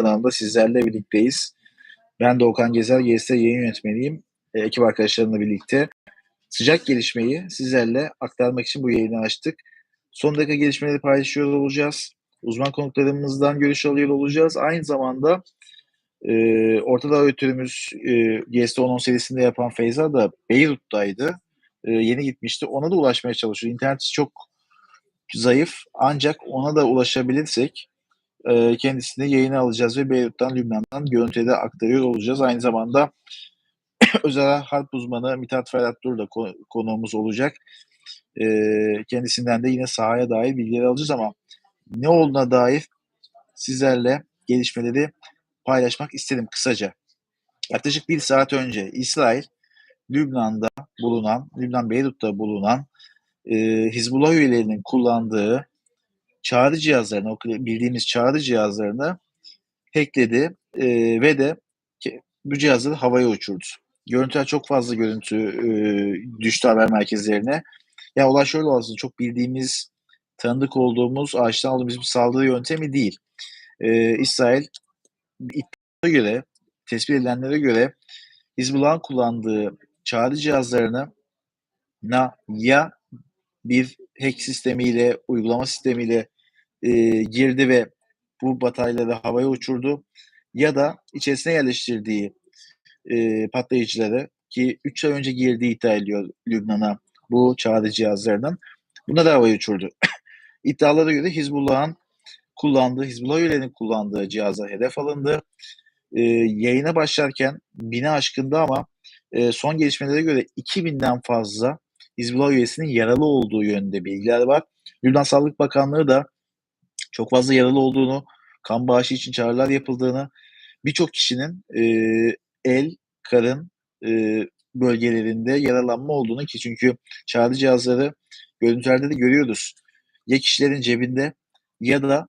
kanalında sizlerle birlikteyiz. Ben Doğukan Gezer, GS yayın yönetmeniyim. Ekip arkadaşlarımla birlikte sıcak gelişmeyi sizlerle aktarmak için bu yayını açtık. Son dakika gelişmeleri paylaşıyor olacağız. Uzman konuklarımızdan görüş alıyor olacağız. Aynı zamanda Orta Doğu Öğretmenimiz GS 10 serisinde yapan Feyza da Beyrut'taydı. Yeni gitmişti. Ona da ulaşmaya çalışıyor. İnterneti çok zayıf ancak ona da ulaşabilirsek kendisini yayına alacağız ve Beyrut'tan, Lübnan'dan görüntüleri aktarıyor olacağız. Aynı zamanda özel harp uzmanı Mithat Ferhat Dur da konuğumuz olacak. Kendisinden de yine sahaya dair bilgiler alacağız ama ne olduğuna dair sizlerle gelişmeleri paylaşmak istedim kısaca. Yaklaşık bir saat önce İsrail, Lübnan Beyrut'ta bulunan Hizbullah üyelerinin kullandığı çağrı cihazlarını, o bildiğimiz çağrı cihazlarını hackledi ve de bu cihazları havaya uçurdu. Görüntüler çok fazla düştü haber merkezlerine. Ya olay şöyle olsun, çok bildiğimiz, tanıdık olduğumuz, aşina olduğumuz bir saldırı yöntemi değil. İsrail iddialara göre, tespit edilenlere göre Hizbullah'ın kullandığı çağrı cihazlarına ya bir hack sistemiyle, uygulama sistemiyle girdi ve bu bataryaları havaya uçurdu ya da içerisine yerleştirdiği patlayıcıları ki 3 ay önce girdiği iddia ediliyor Lübnan'a bu çağrı cihazlarının. Bunları havaya uçurdu. İddialara göre Hizbullah üyelerinin kullandığı cihazlar hedef alındı. Yayına başlarken 1000'e aşkındı ama son gelişmelere göre 2000'den fazla Hizbullah üyesinin yaralı olduğu yönünde bilgiler var. Lübnan Sağlık Bakanlığı da çok fazla yaralı olduğunu, kan bağışı için çağrılar yapıldığını, birçok kişinin el, karın bölgelerinde yaralanma olduğunu ki çünkü çağrı cihazları görüntülerde de görüyoruz. Ya kişilerin cebinde ya da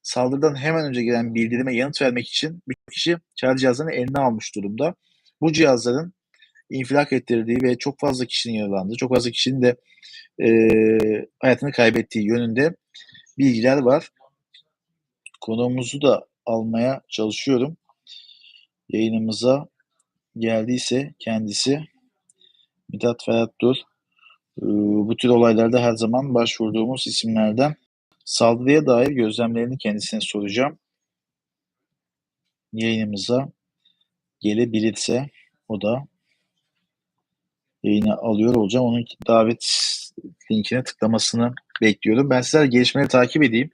saldırıdan hemen önce gelen bildirime yanıt vermek için birçok kişi çağrı cihazlarını eline almış durumda. Bu cihazların infilak ettirdiği ve çok fazla kişinin yaralandığı, çok fazla kişinin de hayatını kaybettiği yönünde bilgiler var. Konuğumuzu da almaya çalışıyorum. Yayınımıza geldiyse kendisi Mithat Ferhat Dur. Bu tür olaylarda her zaman başvurduğumuz isimlerden. Saldırıya dair gözlemlerini kendisine soracağım. Yayınımıza gelebilirse o da yayına alıyor olacağım. Onun davet linkine tıklamasını bekliyorum. Ben sizler gelişmeleri takip edeyim.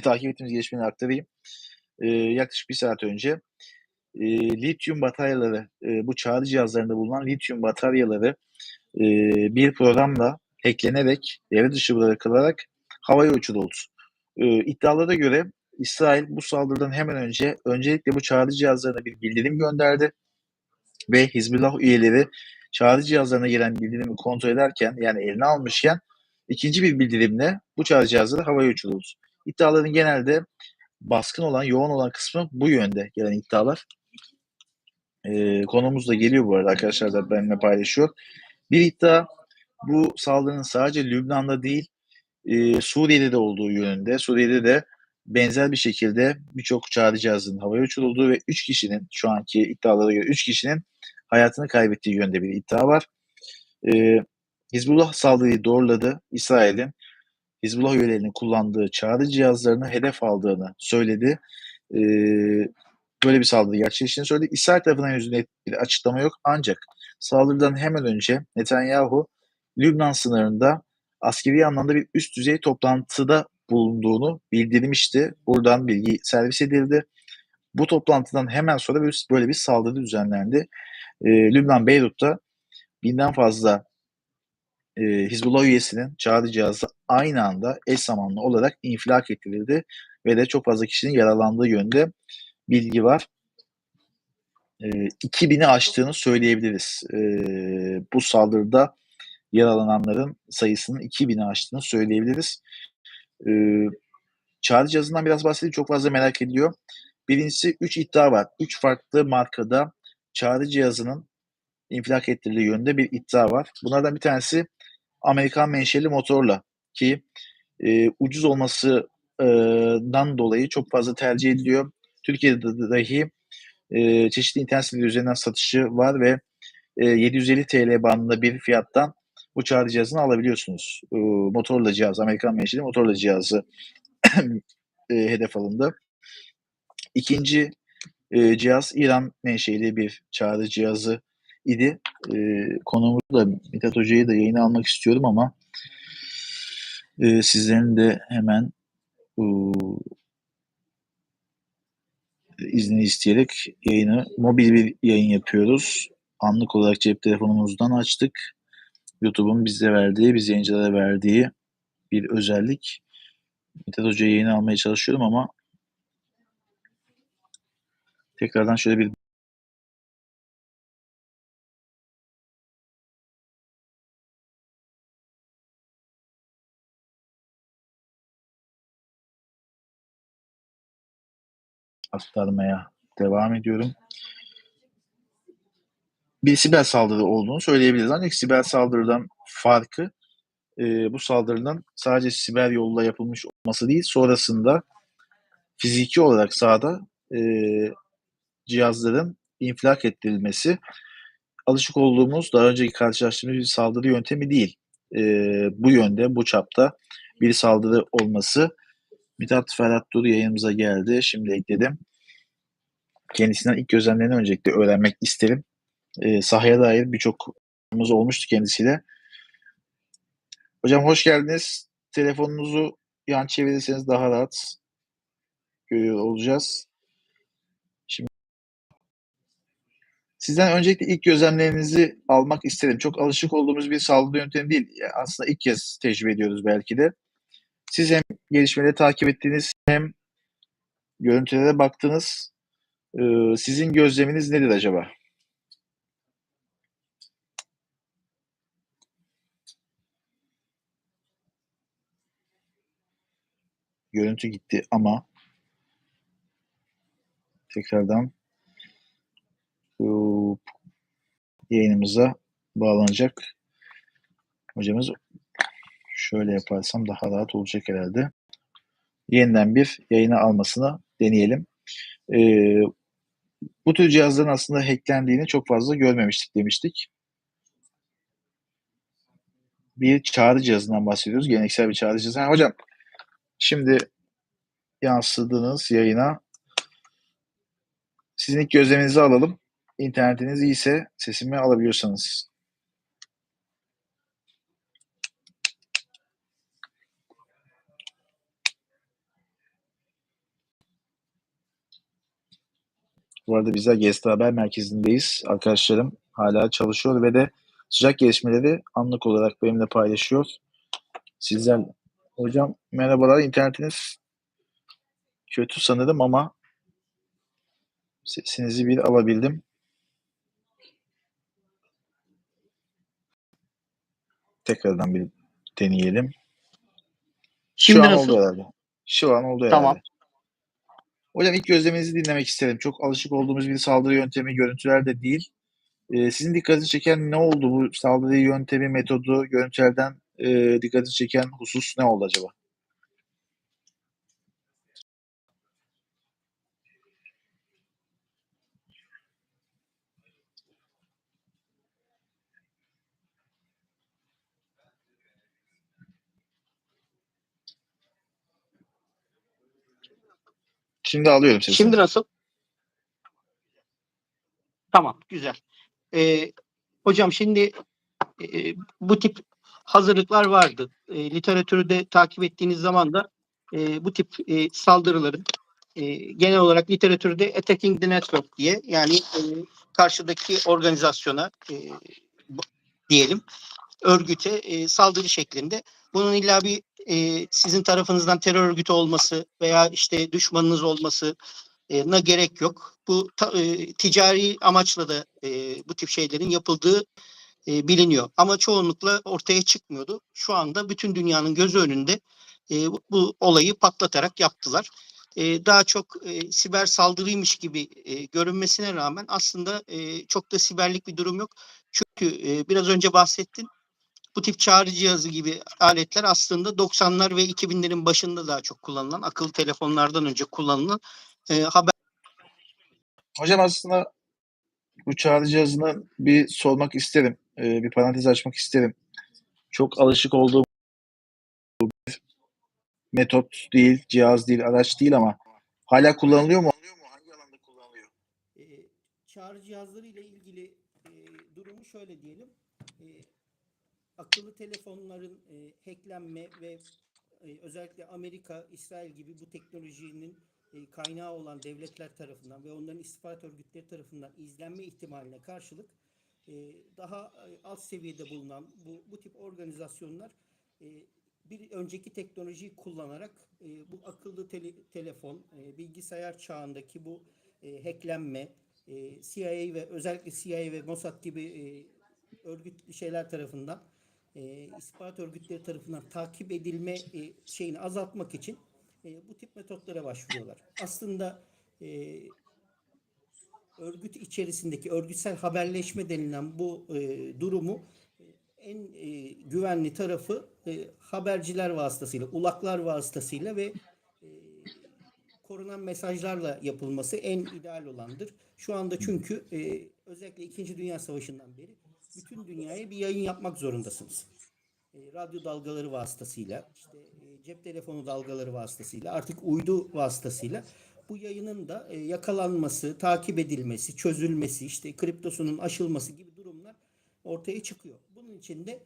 Takip ettiğimiz gelişmeleri aktarayım. Yaklaşık bir saat önce lityum bataryaları, bu çağrı cihazlarında bulunan lityum bataryaları bir programla hacklenerek, devre dışı bırakılarak havaya uçuruldu. İddialara göre İsrail bu saldırıdan hemen önce öncelikle bu çağrı cihazlarına bir bildirim gönderdi ve Hizbullah üyeleri çağrı cihazlarına gelen bildirimi kontrol ederken, yani eline almışken ikinci bir bildirimle bu çağrı cihazları havaya uçuruldu. İddiaların genelde baskın olan, yoğun olan kısmı bu yönde gelen iddialar. Konumuz da geliyor bu arada, arkadaşlar da benimle paylaşıyor. Bir iddia, bu saldırının sadece Lübnan'da değil, Suriye'de de olduğu yönünde. Suriye'de de benzer bir şekilde birçok çağrı cihazının havaya uçurulduğu ve 3 kişinin, şu anki iddialara göre 3 kişinin hayatını kaybettiği yönde bir iddia var. Hizbullah saldırıyı doğruladı. İsrail'in Hizbullah üyelerinin kullandığı çağrı cihazlarını hedef aldığını söyledi. Böyle bir saldırı gerçekleştiğini söyledi. İsrail tarafından henüz net bir açıklama yok. Ancak saldırıdan hemen önce Netanyahu Lübnan sınırında askeri anlamda bir üst düzey toplantıda bulunduğunu bildirmişti. Buradan bilgi servis edildi. Bu toplantıdan hemen sonra böyle bir saldırı düzenlendi. Lübnan Beyrut'ta 1000'den fazla Hizbullah üyesinin çağrı cihazı aynı anda eş zamanlı olarak infilak ettirildi ve de çok fazla kişinin yaralandığı yönde bilgi var. 2000'i aştığını söyleyebiliriz. Bu saldırıda yaralananların sayısının 2000'i aştığını söyleyebiliriz. Çağrı cihazından biraz bahsedeyim. Çok fazla merak ediliyor. Birincisi 3 iddia var. 3 farklı markada çağrı cihazının infilak ettirildiği yönünde bir iddia var. Bunlardan bir tanesi Amerikan menşeli motorla ki ucuz olmasından dolayı çok fazla tercih ediliyor. Türkiye'de dahi çeşitli internet siteleri üzerinden satışı var ve 750 TL bandında bir fiyattan bu çağrı cihazını alabiliyorsunuz. Motorola cihaz, Amerikan menşeli Motorola cihazı hedef alındı. İkinci cihaz İran menşeli bir çağrı cihazı idi. Konuğumuzu da Mithat Hoca'yı da yayına almak istiyorum ama sizlerin de hemen izni isteyerek yayını, mobil bir yayın yapıyoruz. Anlık olarak cep telefonumuzdan açtık. YouTube'un bize verdiği, biz yayıncılara verdiği bir özellik. Mithat Hoca'yı yayına almaya çalışıyorum ama tekrardan şöyle bir aktarmaya devam ediyorum. Bir siber saldırı olduğunu söyleyebiliriz. Ancak siber saldırıdan farkı bu saldırının sadece siber yolla yapılmış olması değil, sonrasında fiziki olarak sahada cihazların infilak ettirilmesi. Alışık olduğumuz, daha önceki karşılaştığımız bir saldırı yöntemi değil. Bu yönde, bu çapta bir saldırı olması. Mithat Ferhat Dur yayınımıza geldi. Şimdi ekledim. Kendisinden ilk gözlemlerini öncelikle öğrenmek isterim. Sahaya dair birçok olmuştu kendisiyle. Hocam hoş geldiniz. Telefonunuzu yan çevirirseniz daha rahat görüyor olacağız. Şimdi sizden öncelikle ilk gözlemlerinizi almak isterim. Çok alışık olduğumuz bir saldırı yöntemi değil. Yani aslında ilk kez tecrübe ediyoruz belki de. Siz hem gelişmeleri takip ettiniz hem görüntülere baktınız. Sizin gözleminiz nedir acaba? Görüntü gitti ama tekrardan yayınımıza bağlanacak hocamız. Şöyle yaparsam daha rahat olacak herhalde. Yeniden bir yayına almasını deneyelim. Bu tür cihazların aslında hacklendiğini çok fazla görmemiştik demiştik. Bir çağrı cihazından bahsediyoruz. Geleneksel bir çağrı cihazı. Hocam şimdi yansıdığınız yayına sizin ilk gözleminizi alalım. İnternetiniz iyiyse sesimi alabiliyorsanız. Bu arada bizler GST Haber Merkezi'ndeyiz. Arkadaşlarım hala çalışıyor ve de sıcak gelişmeleri anlık olarak benimle paylaşıyor. Sizler, hocam merhabalar, internetiniz kötü sanırım ama sesinizi bir alabildim. Tekrardan bir deneyelim. Şimdi Şu an nasıl? oldu herhalde. Şu an oldu Tamam. herhalde. Hocam ilk gözleminizi dinlemek isterim. Çok alışık olduğumuz bir saldırı yöntemi, görüntülerde değil. Sizin dikkatinizi çeken ne oldu? Bu saldırı yöntemi, metodu, görüntülerden dikkatinizi çeken husus ne oldu acaba? Şimdi alıyorum sesini. Şimdi nasıl? Tamam, güzel. Hocam şimdi bu tip hazırlıklar vardı. Literatürü de takip ettiğiniz zaman da bu tip saldırıların genel olarak literatürde attacking the network diye, yani karşıdaki organizasyona diyelim, örgüte saldırı şeklinde. Bunun illa bir sizin tarafınızdan terör örgütü olması veya işte düşmanınız olması na gerek yok. Bu ticari amaçla da bu tip şeylerin yapıldığı biliniyor. Ama çoğunlukla ortaya çıkmıyordu. Şu anda bütün dünyanın gözü önünde bu olayı patlatarak yaptılar. Daha çok siber saldırıymış gibi görünmesine rağmen aslında çok da siberlik bir durum yok. Çünkü biraz önce bahsettin. Bu tip çağrı cihazı gibi aletler aslında 90'lar ve 2000'lerin başında daha çok kullanılan, akıllı telefonlardan önce kullanılan haber Hocam aslında bu çağrı cihazını bir sormak isterim. Bir parantez açmak isterim. Çok alışık olduğum metot değil, cihaz değil, araç değil ama hala kullanılıyor mu? Hangi alanda kullanılıyor? Çağrı cihazları ile ilgili durumu şöyle diyelim. E, Akıllı telefonların hacklenme ve özellikle Amerika, İsrail gibi bu teknolojinin kaynağı olan devletler tarafından ve onların istihbarat örgütleri tarafından izlenme ihtimaline karşılık daha alt seviyede bulunan bu tip organizasyonlar e, bir önceki teknolojiyi kullanarak bu akıllı telefon, bilgisayar çağındaki bu hacklenme, CIA ve özellikle CIA ve Mossad gibi örgüt şeyler tarafından istihbarat örgütleri tarafından takip edilme şeyini azaltmak için bu tip metotlara başvuruyorlar. Aslında örgüt içerisindeki örgütsel haberleşme denilen bu durumu en güvenli tarafı haberciler vasıtasıyla, ulaklar vasıtasıyla ve e, korunan mesajlarla yapılması en ideal olandır. Şu anda çünkü özellikle İkinci Dünya Savaşı'ndan beri bütün dünyaya bir yayın yapmak zorundasınız. Radyo dalgaları vasıtasıyla, işte cep telefonu dalgaları vasıtasıyla, artık uydu vasıtasıyla bu yayının da yakalanması, takip edilmesi, çözülmesi, işte kriptosunun aşılması gibi durumlar ortaya çıkıyor. Bunun için de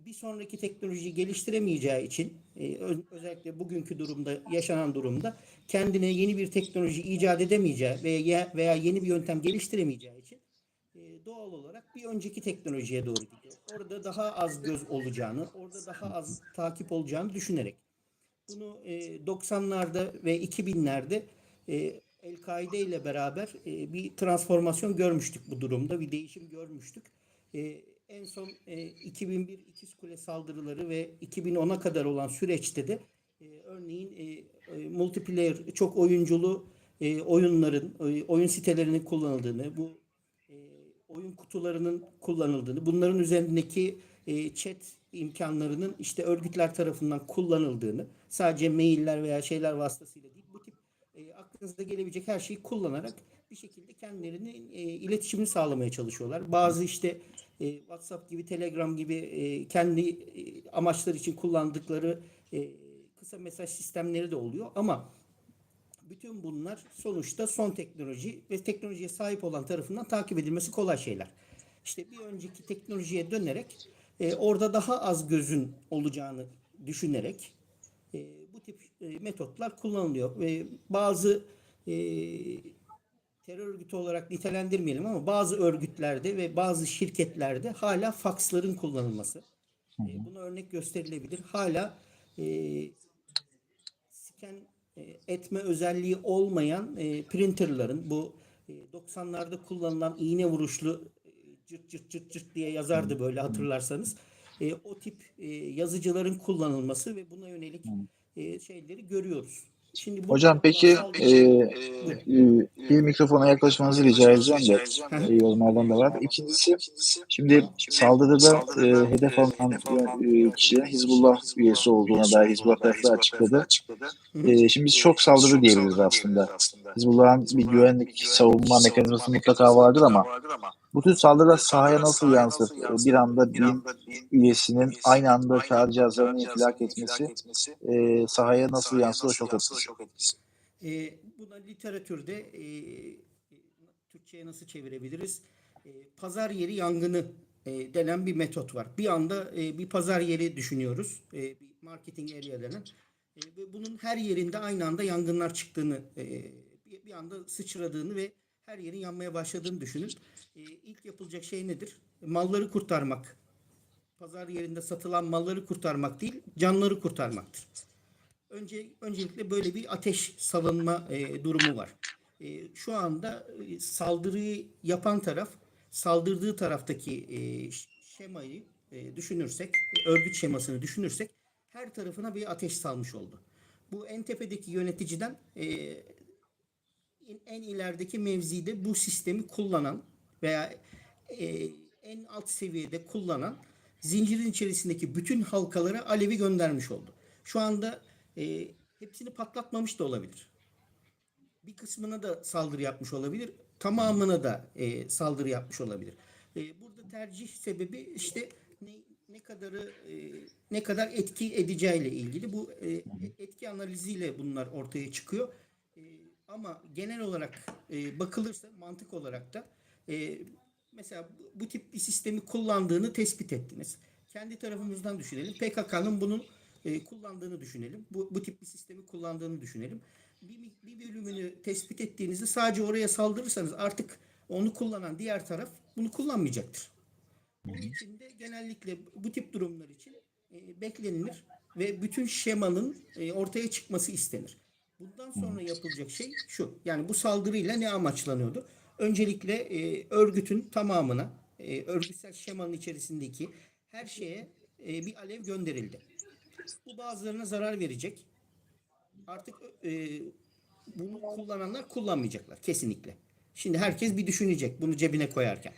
bir sonraki teknolojiyi geliştiremeyeceği için özellikle bugünkü durumda, yaşanan durumda kendine yeni bir teknoloji icat edemeyeceği veya yeni bir yöntem geliştiremeyeceği için doğal olarak bir önceki teknolojiye doğru gidiyor. Orada daha az göz olacağını, orada daha az takip olacağını düşünerek. Bunu 90'larda ve 2000'lerde El-Kaide ile beraber bir transformasyon görmüştük bu durumda. Bir değişim görmüştük. En son 2001 İkizkule saldırıları ve 2010'a kadar olan süreçte de örneğin multiplayer çok oyunculu oyunların, oyun sitelerinin kullanıldığını, bu oyun kutularının kullanıldığını, bunların üzerindeki chat imkanlarının işte örgütler tarafından kullanıldığını, sadece mailler veya şeyler vasıtasıyla değil, bu tip aklınıza gelebilecek her şeyi kullanarak bir şekilde kendilerinin iletişimini sağlamaya çalışıyorlar. Bazı işte WhatsApp gibi, Telegram gibi kendi amaçları için kullandıkları kısa mesaj sistemleri de oluyor ama bütün bunlar sonuçta son teknoloji ve teknolojiye sahip olan tarafından takip edilmesi kolay şeyler. İşte bir önceki teknolojiye dönerek orada daha az gözün olacağını düşünerek bu tip metotlar kullanılıyor. Ve bazı e, terör örgütü olarak nitelendirmeyelim ama bazı örgütlerde ve bazı şirketlerde hala faksların kullanılması. Buna örnek gösterilebilir. Hala e, scan etme özelliği olmayan printerların bu 90'larda kullanılan iğne vuruşlu cırt cırt cırt cırt diye yazardı böyle hatırlarsanız. O tip yazıcıların kullanılması ve buna yönelik şeyleri görüyoruz. Şimdi bu Hocam metotlar peki saldırı... bir mikrofona yaklaşmanızı rica edeceğim de yorumlardan da var. İkincisi şimdi Tamam. saldırıda hedef alınan kişilerin Hizbullah üyesi olduğuna dair Hizbullah tarafı açıkladı. Şimdi biz şok saldırı diyebiliriz aslında. Hizbullah'ın bir güvenlik savunma mekanizması mutlaka vardır ama bu tür saldırılar sahaya nasıl yansır? Bir anda bin üyesinin aynı anda çağrı cihazlarını infilak etmesi sahaya nasıl yansır o şok etkisi. Buna literatürde Türkçe'ye nasıl çevirebiliriz? Pazar yeri yangını denen bir metot var. Bir anda bir pazar yeri düşünüyoruz. Bir marketing area denen. Ve bunun her yerinde aynı anda yangınlar çıktığını, bir anda sıçradığını ve her yerin yanmaya başladığını düşünün. İlk yapılacak şey nedir? Malları kurtarmak. Pazar yerinde satılan malları kurtarmak değil, canları kurtarmaktır. Öncelikle böyle bir ateş salınma durumu var. Şu anda saldırıyı yapan taraf, saldırdığı taraftaki şemayı düşünürsek, örgüt şemasını düşünürsek, her tarafına bir ateş salmış oldu. Bu en tepedeki yöneticiden en ilerideki mevzide bu sistemi kullanan veya en alt seviyede kullanan zincirin içerisindeki bütün halkalara alevi göndermiş oldu. Şu anda hepsini patlatmamış da olabilir. bir kısmına da saldırı yapmış olabilir, tamamına da saldırı yapmış olabilir. Burada tercih sebebi işte ne kadarı ne kadar etki edeceğiyle ilgili. Bu etki analiziyle bunlar ortaya çıkıyor. Ama genel olarak bakılırsa mantık olarak da mesela bu tip bir sistemi kullandığını tespit ettiniz. Kendi tarafımızdan düşünelim. PKK'nın bunun kullandığını düşünelim. Bu tip bir sistemi kullandığını düşünelim. Bir bölümünü tespit ettiğinizde sadece oraya saldırırsanız artık onu kullanan diğer taraf bunu kullanmayacaktır. Onun için de genellikle bu tip durumlar için beklenilir ve bütün şemanın ortaya çıkması istenir. Bundan sonra yapılacak şey şu. Yani bu saldırıyla ne amaçlanıyordu? Öncelikle örgütün tamamına, örgütsel şemanın içerisindeki her şeye bir alev gönderildi. Bu bazılarına zarar verecek. Artık bunu kullananlar kullanmayacaklar kesinlikle. Şimdi herkes bir düşünecek bunu cebine koyarken.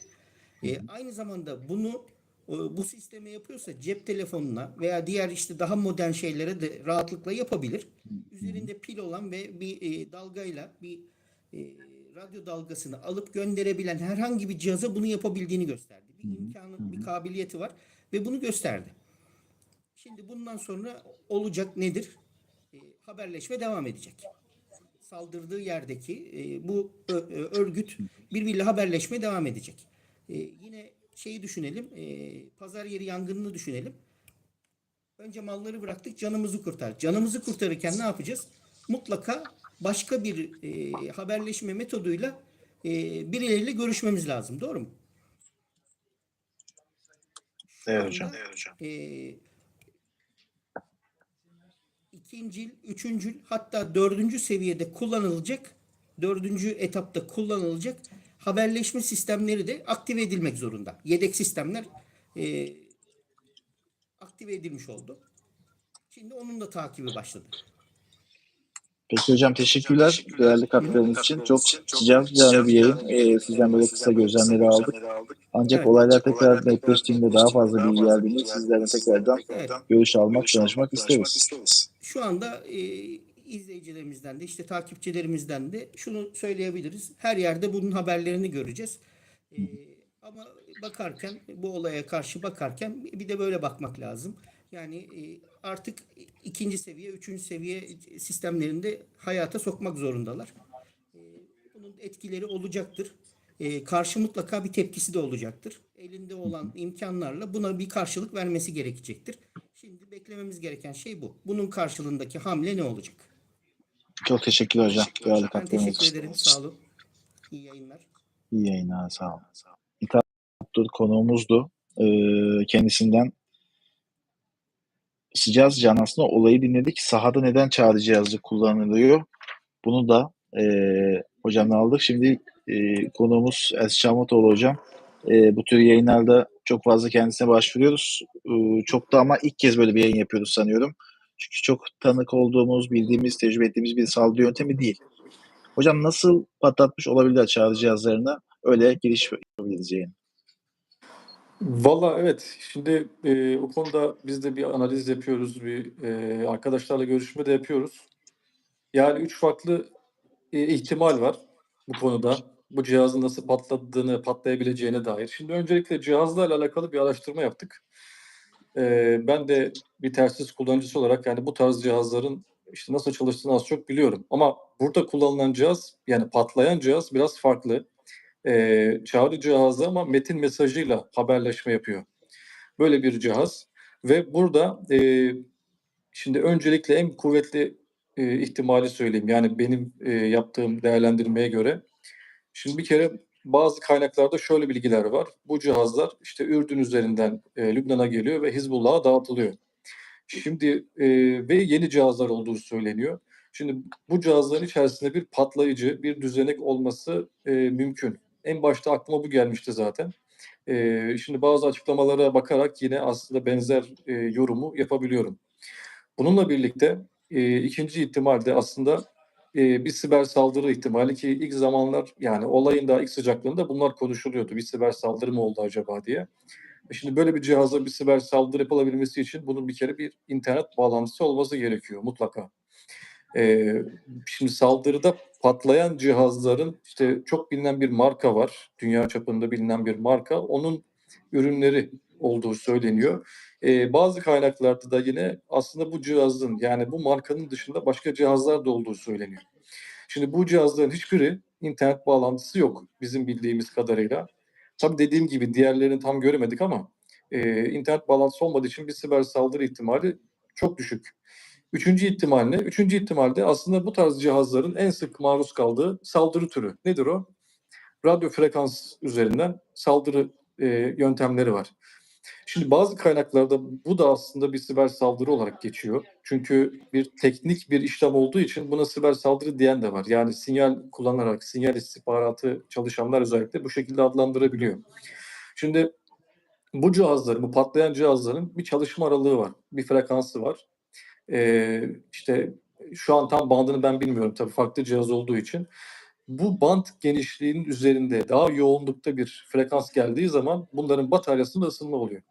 Aynı zamanda bunu bu sisteme yapıyorsa cep telefonuna veya diğer işte daha modern şeylere de rahatlıkla yapabilir. Üzerinde pil olan ve bir dalgayla bir radyo dalgasını alıp gönderebilen herhangi bir cihaza bunu yapabildiğini gösterdi. Bir imkanı, bir kabiliyeti var ve bunu gösterdi. Şimdi bundan sonra olacak nedir? Haberleşme devam edecek. Saldırdığı yerdeki bu örgüt birbiriyle haberleşmeye devam edecek. Yine şeyi düşünelim, pazar yeri yangınını düşünelim. Önce malları bıraktık, canımızı kurtardık. Canımızı kurtarırken ne yapacağız? Mutlaka başka bir haberleşme metoduyla birileriyle görüşmemiz lazım. Doğru mu? Şu Evet anda hocam. ikincil, üçüncül hatta dördüncü seviyede kullanılacak, dördüncü etapta kullanılacak haberleşme sistemleri de aktive edilmek zorunda. Yedek sistemler aktive edilmiş oldu. Şimdi onun da takibi başladı. Peki hocam, teşekkürler değerli katkılarınız için. Çok sıcak canlı bir yayın. Sizden böyle kısa gözlemleri aldık. Ancak Evet. olaylar tekrar netleştiğinde, daha fazla bilgi geldiğinde sizlerden tekrardan Evet. görüş almak, danışmak isteriz. Şu anda izleyicilerimizden de işte takipçilerimizden de şunu söyleyebiliriz. Her yerde bunun haberlerini göreceğiz. Ama bakarken, bu olaya karşı bakarken bir de böyle bakmak lazım. Yani artık ikinci seviye, üçüncü seviye sistemlerinde hayata sokmak zorundalar. Bunun etkileri olacaktır. Karşı mutlaka bir tepkisi de olacaktır. Elinde olan imkanlarla buna bir karşılık vermesi gerekecektir. Şimdi beklememiz gereken şey bu. Bunun karşılığındaki hamle ne olacak? Çok teşekkürler hocam değerli Ben katkılarınız teşekkür için. ederim. Sağ olun. İyi yayınlar. İyi yayınlar, sağ olun. İthat Abdur konuğumuzdu. Kendisinden sıcağı sıcağına aslında olayı dinledik. Sahada neden çağrı cihazı kullanılıyor? Bunu da hocamdan aldık. Şimdi konuğumuz Elçin Çamatoğlu hocam. Bu tür yayınlarda çok fazla kendisine başvuruyoruz. Çok da ama ilk kez böyle bir yayın yapıyoruz sanıyorum. Çünkü çok tanık olduğumuz, bildiğimiz, tecrübe ettiğimiz bir saldırı yöntemi değil. Hocam nasıl patlatmış olabilirler çağrı cihazlarını? Öyle giriş yapabiliriz yayın. Valla evet. Şimdi o konuda biz de bir analiz yapıyoruz. Arkadaşlarla görüşme de yapıyoruz. Yani 3 farklı ihtimal var bu konuda. Bu cihazın nasıl patlayabileceğine dair. Şimdi öncelikle cihazlarla alakalı bir araştırma yaptık. Ben de bir telsiz kullanıcısı olarak yani bu tarz cihazların işte nasıl çalıştığını az çok biliyorum. Ama burada kullanılan cihaz, yani patlayan cihaz biraz farklı. Çağrı cihazı ama metin mesajıyla haberleşme yapıyor. Böyle bir cihaz ve burada şimdi öncelikle en kuvvetli ihtimali söyleyeyim. Yani benim yaptığım değerlendirmeye göre. Şimdi bir kere bazı kaynaklarda şöyle bilgiler var. Bu cihazlar işte Ürdün üzerinden Lübnan'a geliyor ve Hizbullah'a dağıtılıyor. Şimdi ve yeni cihazlar olduğu söyleniyor. Şimdi bu cihazların içerisinde bir patlayıcı, bir düzenek olması mümkün. En başta aklıma bu gelmişti zaten. Şimdi bazı açıklamalara bakarak yine aslında benzer yorumu yapabiliyorum. Bununla birlikte ikinci ihtimal de aslında bir siber saldırı ihtimali ki ilk zamanlar yani olayın daha ilk sıcaklığında bunlar konuşuluyordu. Bir siber saldırı mı oldu acaba diye. Şimdi böyle bir cihaza bir siber saldırı yapılabilmesi için bunun bir kere bir internet bağlantısı olması gerekiyor mutlaka. Şimdi saldırıda patlayan cihazların işte çok bilinen bir marka var. Dünya çapında bilinen bir marka. Onun ürünleri olduğu söyleniyor. Bazı kaynaklarda da yine aslında bu cihazın yani bu markanın dışında başka cihazlar da olduğu söyleniyor. Şimdi bu cihazların hiçbiri internet bağlantısı yok bizim bildiğimiz kadarıyla. Tabii dediğim gibi diğerlerini tam göremedik ama internet bağlantısı olmadığı için bir siber saldırı ihtimali çok düşük. Üçüncü ihtimal ne? Üçüncü ihtimalde aslında bu tarz cihazların en sık maruz kaldığı saldırı türü. Nedir o? Radyo frekans üzerinden saldırı yöntemleri var. Şimdi bazı kaynaklarda bu da aslında bir siber saldırı olarak geçiyor. Çünkü bir teknik bir işlem olduğu için buna siber saldırı diyen de var. Yani sinyal kullanarak, sinyal istihbaratı çalışanlar özellikle bu şekilde adlandırabiliyor. Şimdi bu cihazların, bu patlayan cihazların bir çalışma aralığı var, bir frekansı var. İşte şu an tam bandını ben bilmiyorum tabii farklı cihaz olduğu için. Bu band genişliğinin üzerinde daha yoğunlukta bir frekans geldiği zaman bunların bataryasında ısınma oluyor.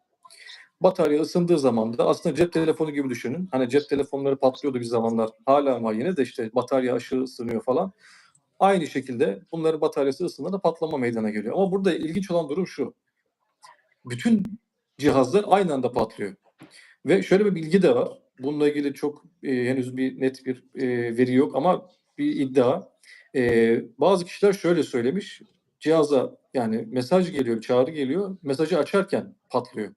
Batarya ısındığı zaman da aslında cep telefonu gibi düşünün. Hani cep telefonları patlıyordu bir zamanlar. Hala ama yine de işte batarya aşırı ısınıyor falan. Aynı şekilde bunların bataryası ısındığında da patlama meydana geliyor. Ama burada ilginç olan durum şu. Bütün cihazlar aynı anda patlıyor. Ve şöyle bir bilgi de var. Bununla ilgili çok henüz bir net bir veri yok ama bir iddia. Bazı kişiler şöyle söylemiş. Cihaza yani mesaj geliyor, çağrı geliyor. Mesajı açarken patlıyor.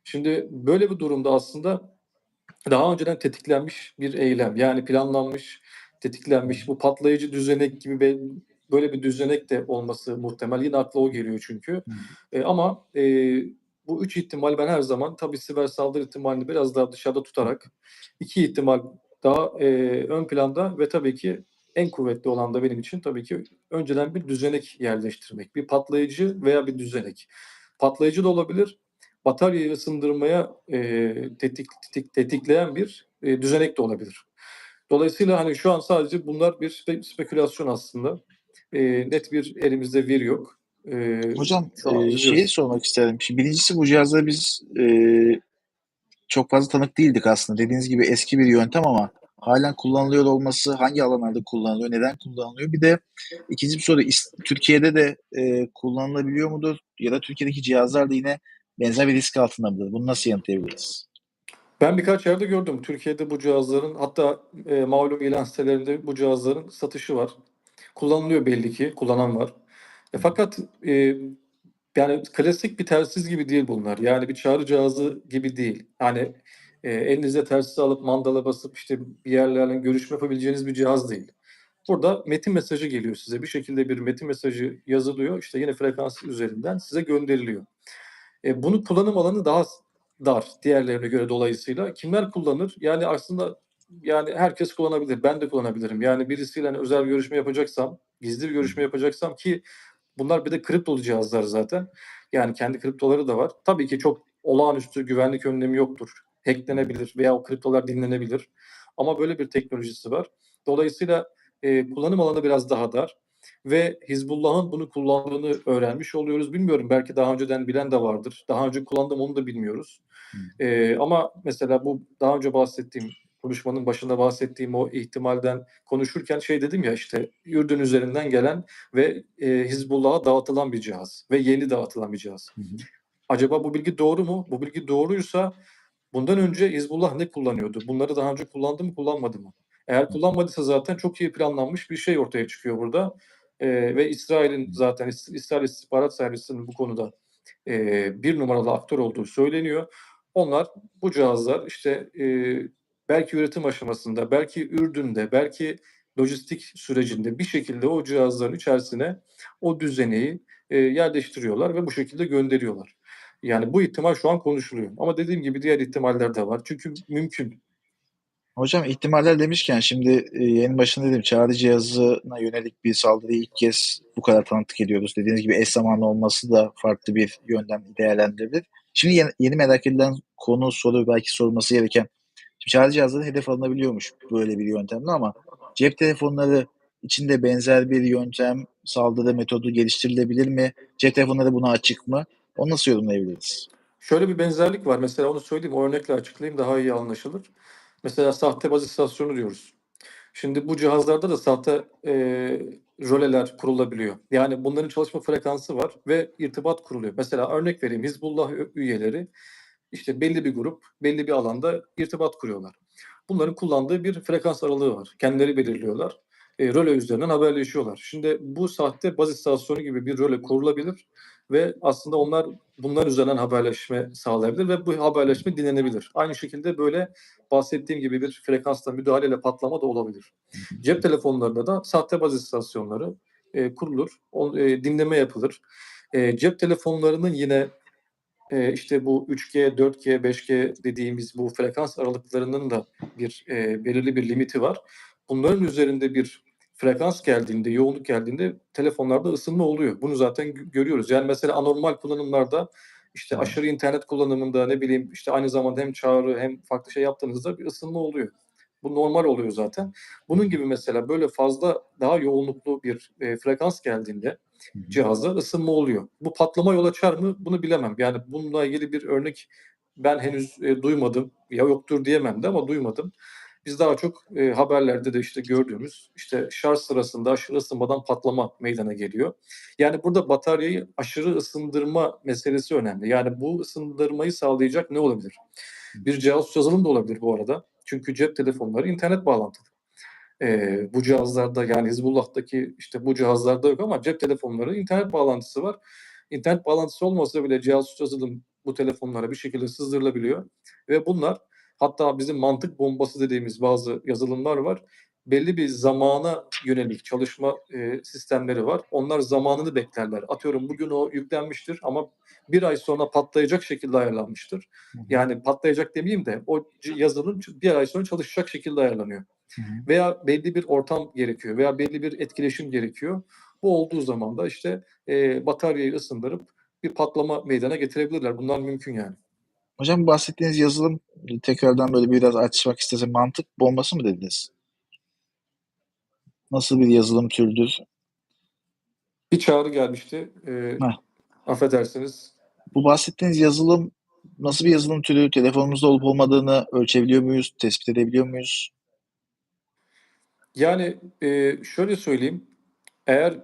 Şimdi böyle bir durumda aslında daha önceden tetiklenmiş bir eylem. Yani planlanmış, tetiklenmiş bu patlayıcı düzenek gibi böyle bir düzenek de olması muhtemel. Yine akla o geliyor çünkü. Ama bu üç ihtimal ben her zaman tabii siber saldırı ihtimalini biraz daha dışarıda tutarak iki ihtimal daha ön planda ve tabii ki en kuvvetli olan da benim için tabii ki önceden bir düzenek yerleştirmek. Bir patlayıcı veya bir düzenek. Patlayıcı da olabilir, bataryayı ısındırmaya tetikleyen bir düzenek de olabilir. Dolayısıyla hani şu an sadece bunlar bir spekülasyon aslında. Net bir elimizde veri yok. Hocam Şu an şeyi izliyoruz. sormak isterim. Şimdi birincisi bu cihazlara biz çok fazla tanık değildik aslında. Dediğiniz gibi eski bir yöntem ama halen kullanılıyor olması hangi alanlarda kullanılıyor, neden kullanılıyor? Bir de ikinci bir soru Türkiye'de de kullanılabiliyor mudur? Ya da Türkiye'deki cihazlar da yine benzer bir risk altında mıdır? Bunu nasıl yanıtlayabiliriz? Ben birkaç yerde gördüm. Türkiye'de bu cihazların hatta malum ilan sitelerinde bu cihazların satışı var. Kullanılıyor belli ki. Kullanan var. Fakat yani klasik bir telsiz gibi değil bunlar. Yani bir çağrı cihazı gibi değil. Hani elinizde telsiz alıp mandala basıp işte bir yerlerle görüşme yapabileceğiniz bir cihaz değil. Burada metin mesajı geliyor size. Bir şekilde bir metin mesajı yazılıyor. İşte yine frekans üzerinden size gönderiliyor. Bunu kullanım alanı daha dar diğerlerine göre dolayısıyla. Kimler kullanır? Yani aslında yani herkes kullanabilir. Ben de kullanabilirim. Yani birisiyle hani özel bir görüşme yapacaksam, gizli bir görüşme yapacaksam ki bunlar bir de kriptolu cihazlar zaten. Yani kendi kriptoları da var. Tabii ki çok olağanüstü güvenlik önlemi yoktur. Hacklenebilir veya o kriptolar dinlenebilir. Ama böyle bir teknolojisi var. Dolayısıyla kullanım alanı biraz daha dar ve Hizbullah'ın bunu kullandığını öğrenmiş oluyoruz. Bilmiyorum belki daha önceden bilen de vardır. Daha önce kullandım onu da bilmiyoruz. Ama mesela bu daha önce bahsettiğim konuşmanın başında bahsettiğim o ihtimalden konuşurken şey dedim ya işte Ürdün üzerinden gelen ve Hizbullah'a dağıtılan bir cihaz ve yeni dağıtılan bir cihaz. Acaba bu bilgi doğru mu? Bu bilgi doğruysa bundan önce Hizbullah ne kullanıyordu? Bunları daha önce kullandı mı kullanmadı mı? Eğer kullanmadıysa zaten çok iyi planlanmış bir şey ortaya çıkıyor burada. Ve İsrail'in zaten İsrail İstihbarat Servisi'nin bu konuda bir numaralı aktör olduğu söyleniyor. Onlar bu cihazlar işte belki üretim aşamasında, belki Ürdün'de, belki lojistik sürecinde bir şekilde o cihazların içerisine o düzeneyi yerleştiriyorlar ve bu şekilde gönderiyorlar. Yani bu ihtimal şu an konuşuluyor. Ama dediğim gibi diğer ihtimaller de var. Çünkü mümkün. Hocam ihtimaller demişken şimdi yayının başında dedim çağrı cihazına yönelik bir saldırıyı ilk kez bu kadar tanıklık ediyoruz. Dediğiniz gibi eş zamanlı olması da farklı bir yönden değerlendirilir. Şimdi yeni merak edilen konu soru belki sorulması gereken. Şimdi çağrı cihazları hedef alınabiliyormuş böyle bir yöntemle ama cep telefonları içinde benzer bir yöntem, saldırı metodu geliştirilebilir mi? Cep telefonları buna açık mı? Onu nasıl yorumlayabiliriz? Şöyle bir benzerlik var. Mesela onu söyleyeyim, o örnekle açıklayayım daha iyi anlaşılır. Mesela sahte baz istasyonu diyoruz. Şimdi bu cihazlarda da sahte röleler kurulabiliyor. Yani bunların çalışma frekansı var ve irtibat kuruluyor. Mesela örnek vereyim, Hizbullah üyeleri işte belli bir grup, belli bir alanda irtibat kuruyorlar. Bunların kullandığı bir frekans aralığı var. Kendileri belirliyorlar. Röle üzerinden haberleşiyorlar. Şimdi bu sahte baz istasyonu gibi bir röle kurulabilir ve aslında onlar bunlar üzerinden haberleşme sağlayabilir ve bu haberleşme dinlenebilir. Aynı şekilde böyle bahsettiğim gibi bir frekansla müdahaleyle patlama da olabilir. Cep telefonlarında da sahte baz istasyonları kurulur, dinleme yapılır. Cep telefonlarının yine işte bu 3G, 4G, 5G dediğimiz bu frekans aralıklarının da belirli bir limiti var. Bunların üzerinde bir frekans geldiğinde, yoğunluk geldiğinde telefonlarda ısınma oluyor. Bunu zaten görüyoruz. Yani mesela anormal kullanımlarda işte aşırı internet kullanımında ne bileyim işte aynı zamanda hem çağrı hem farklı şey yaptığınızda bir ısınma oluyor. Bu normal oluyor zaten. Bunun gibi mesela böyle fazla daha yoğunluklu bir frekans geldiğinde cihazda ısınma oluyor. Bu patlama yol açar mı? Bunu bilemem. Yani bununla ilgili bir örnek ben henüz duymadım. Ya yoktur diyemem de ama duymadım. Biz daha çok haberlerde de işte gördüğümüz işte şarj sırasında aşırı ısınmadan patlama meydana geliyor. Yani burada bataryayı aşırı ısındırma meselesi önemli. Yani bu ısındırmayı sağlayacak ne olabilir? Bir cihaz yazılım da olabilir bu arada. Çünkü cep telefonları internet bağlantılı. Bu cihazlarda yani Hizbullah'taki işte bu cihazlarda yok ama cep telefonları internet bağlantısı var. İnternet bağlantısı olmasa bile cihaz yazılım bu telefonlara bir şekilde sızdırılabiliyor ve bunlar hatta bizim mantık bombası dediğimiz bazı yazılımlar var. Belli bir zamana yönelik çalışma sistemleri var. Onlar zamanını beklerler. Atıyorum bugün o yüklenmiştir ama bir ay sonra patlayacak şekilde ayarlanmıştır. Yani patlayacak demeyeyim de o yazılım bir ay sonra çalışacak şekilde ayarlanıyor. Veya belli bir ortam gerekiyor veya belli bir etkileşim gerekiyor. Bu olduğu zaman da işte bataryayı ısındırıp bir patlama meydana getirebilirler. Bunlar mümkün yani. Hocam bahsettiğiniz yazılım tekrardan böyle biraz açmak istesem mantık bombası mı dediniz? Nasıl bir yazılım türüdür? Bir çağrı gelmişti. Heh. Affedersiniz. Bu bahsettiğiniz yazılım nasıl bir yazılım türü? Telefonumuzda olup olmadığını ölçebiliyor muyuz? Tespit edebiliyor muyuz? Yani şöyle söyleyeyim. Eğer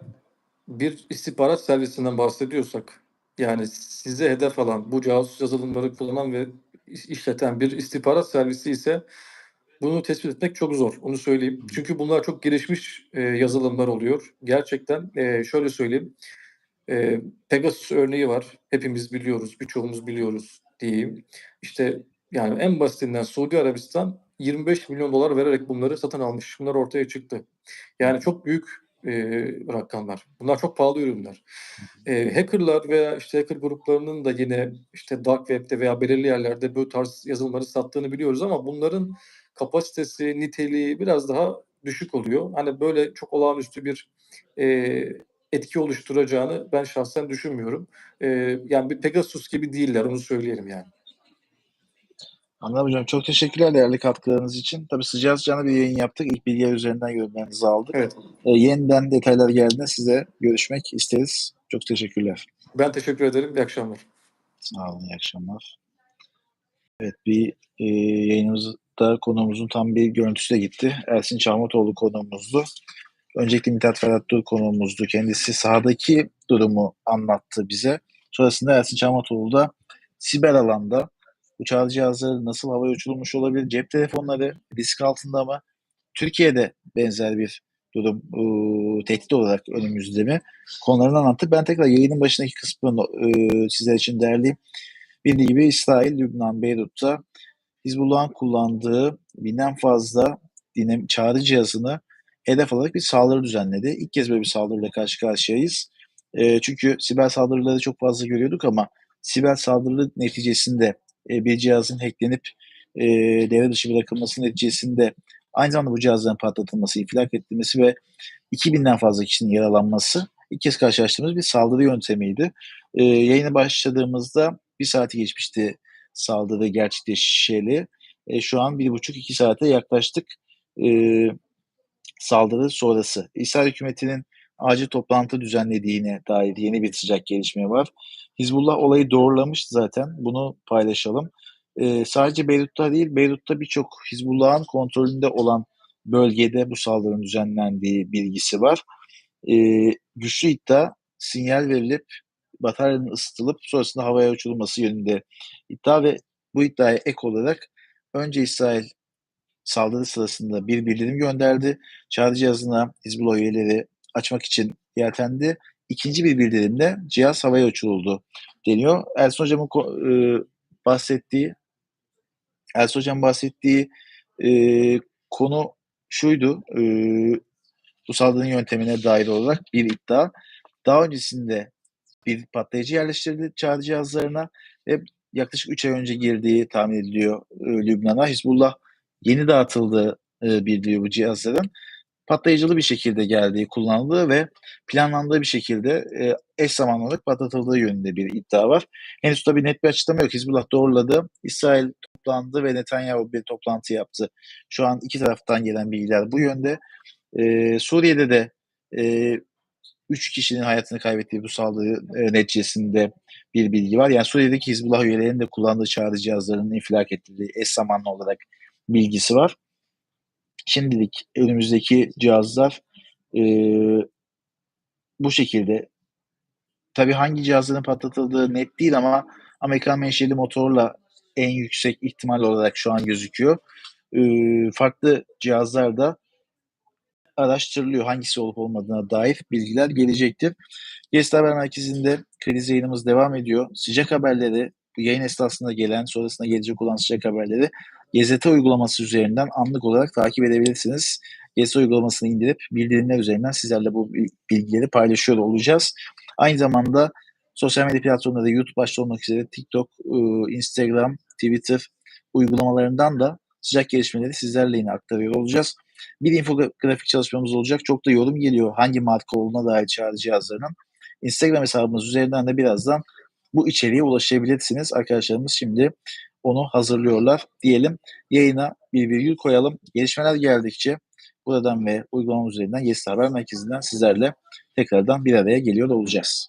bir istihbarat servisinden bahsediyorsak yani size hedef alan bu casus yazılımları kullanan ve işleten bir istihbarat servisi ise bunu tespit etmek çok zor. Onu söyleyeyim. Çünkü bunlar çok gelişmiş yazılımlar oluyor. Gerçekten şöyle söyleyeyim. Pegasus örneği var. Hepimiz biliyoruz, birçoğumuz biliyoruz diyeyim. İşte yani en basitinden Suudi Arabistan 25 milyon dolar vererek bunları satın almış. Bunlar ortaya çıktı. Yani çok büyük rakamlar. Bunlar çok pahalı ürünler. Hackerlar veya işte hacker gruplarının da yine işte dark web'de veya belirli yerlerde bu tarz yazılımları sattığını biliyoruz ama bunların kapasitesi, niteliği biraz daha düşük oluyor. Hani böyle çok olağanüstü bir etki oluşturacağını ben şahsen düşünmüyorum. Yani bir Pegasus gibi değiller, onu söyleyelim yani. Anladım hocam. Çok teşekkürler değerli katkılarınız için. Tabii sıcağı sıcağına bir yayın yaptık. İlk bilgiler üzerinden yorumlarınızı aldık. Evet. Yeniden detaylar geldiğinde size görüşmek isteriz. Çok teşekkürler. Ben teşekkür ederim. İyi akşamlar. Sağ olun. İyi akşamlar. Evet, bir yayınımızda konuğumuzun tam bir görüntüsü de gitti. Ersin Çarmıhatoğlu konuğumuzdu. Öncelikle Mithat Ferhat Dur konuğumuzdu. Kendisi sahadaki durumu anlattı bize. Sonrasında Ersin Çarmıhatoğlu da siber alanda bu çağrı cihazları nasıl havaya uçurulmuş olabilir? Cep telefonları risk altında mı? Türkiye'de benzer bir durum tehdit olarak önümüzde mi? Konularını anlattık. Ben tekrar yayının başındaki kısmını sizler için derleyeyim. Bildiği gibi İsrail, Lübnan, Beyrut'ta Hizbullah'ın kullandığı binden fazla çağrı cihazını hedef alarak bir saldırı düzenledi. İlk kez böyle bir saldırıyla karşı karşıyayız. Çünkü siber saldırıları çok fazla görüyorduk ama siber saldırı neticesinde bir cihazın hacklenip devre dışı bırakılması neticesinde aynı zamanda bu cihazların patlatılması, infilak edilmesi ve 2000'den fazla kişinin yaralanması ilk kez karşılaştığımız bir saldırı yöntemiydi. Yayına başladığımızda bir saati geçmişti saldırı gerçekleşeli. Şu an 1,5-2 saate yaklaştık saldırı sonrası. İsrail hükümetinin acil toplantı düzenlediğine dair yeni bir sıcak gelişme var. Hizbullah olayı doğrulamış zaten. Bunu paylaşalım. Sadece Beyrut'ta değil, Beyrut'ta birçok Hizbullah'ın kontrolünde olan bölgede bu saldırının düzenlendiği bilgisi var. Güçlü iddia, sinyal verilip bataryanın ısıtılıp sonrasında havaya uçurulması yönünde iddia ve bu iddiaya ek olarak önce İsrail saldırı sırasında bir bildirim gönderdi. Çağrı cihazına Hizbullah üyeleri açmak için yeltendi. İkinci bir bildirimde cihaz havaya uçuruldu deniyor. Ersin Hocam'ın bahsettiği konu şuydu. Bu saldırının yöntemine dair olarak bir iddia. Daha öncesinde bir patlayıcı yerleştirildi çağrı cihazlarına ve yaklaşık 3 ay önce girdiği tahmin ediliyor Lübnan'a. Hizbullah yeni dağıtıldığı bildiriliyor bu cihazların. Patlayıcılı bir şekilde geldiği, kullanıldığı ve planlandığı bir şekilde eş zamanlı olarak patlatıldığı yönünde bir iddia var. Henüz tabii net bir açıklama yok. Hizbullah doğruladı. İsrail toplandı ve Netanyahu bir toplantı yaptı. Şu an iki taraftan gelen bilgiler bu yönde. Suriye'de de 3 kişinin hayatını kaybettiği bu saldırı neticesinde bir bilgi var. Yani Suriye'deki Hizbullah üyelerinin de kullandığı çağrı cihazlarının infilak ettiği eş zamanlı olarak bilgisi var. Şimdilik önümüzdeki cihazlar bu şekilde. Tabii hangi cihazların patlatıldığı net değil ama Amerikan menşeli motorla en yüksek ihtimal olarak şu an gözüküyor. Farklı cihazlar da araştırılıyor. Hangisi olup olmadığına dair bilgiler gelecektir. Yes Haber Merkezi'nde kriz yayınımız devam ediyor. Sıcak haberleri, bu yayın esnasında gelen, sonrasında gelecek olan sıcak haberleri GZT uygulaması üzerinden anlık olarak takip edebilirsiniz. GZT uygulamasını indirip bildirimler üzerinden sizlerle bu bilgileri paylaşıyor olacağız. Aynı zamanda sosyal medya platformları YouTube başta olmak üzere TikTok, Instagram, Twitter uygulamalarından da sıcak gelişmeleri sizlerle yine aktarıyor olacağız. Bir infografik çalışmamız olacak. Çok da yorum geliyor hangi marka olduğuna dair çağrı cihazlarının. Instagram hesabımız üzerinden de birazdan bu içeriğe ulaşabilirsiniz. Arkadaşlarımız şimdi onu hazırlıyorlar diyelim. Yayına bir virgül koyalım. Gelişmeler geldikçe buradan ve uygulamamız üzerinden Yes Haber Merkezi'nden sizlerle tekrardan bir araya geliyor olacağız.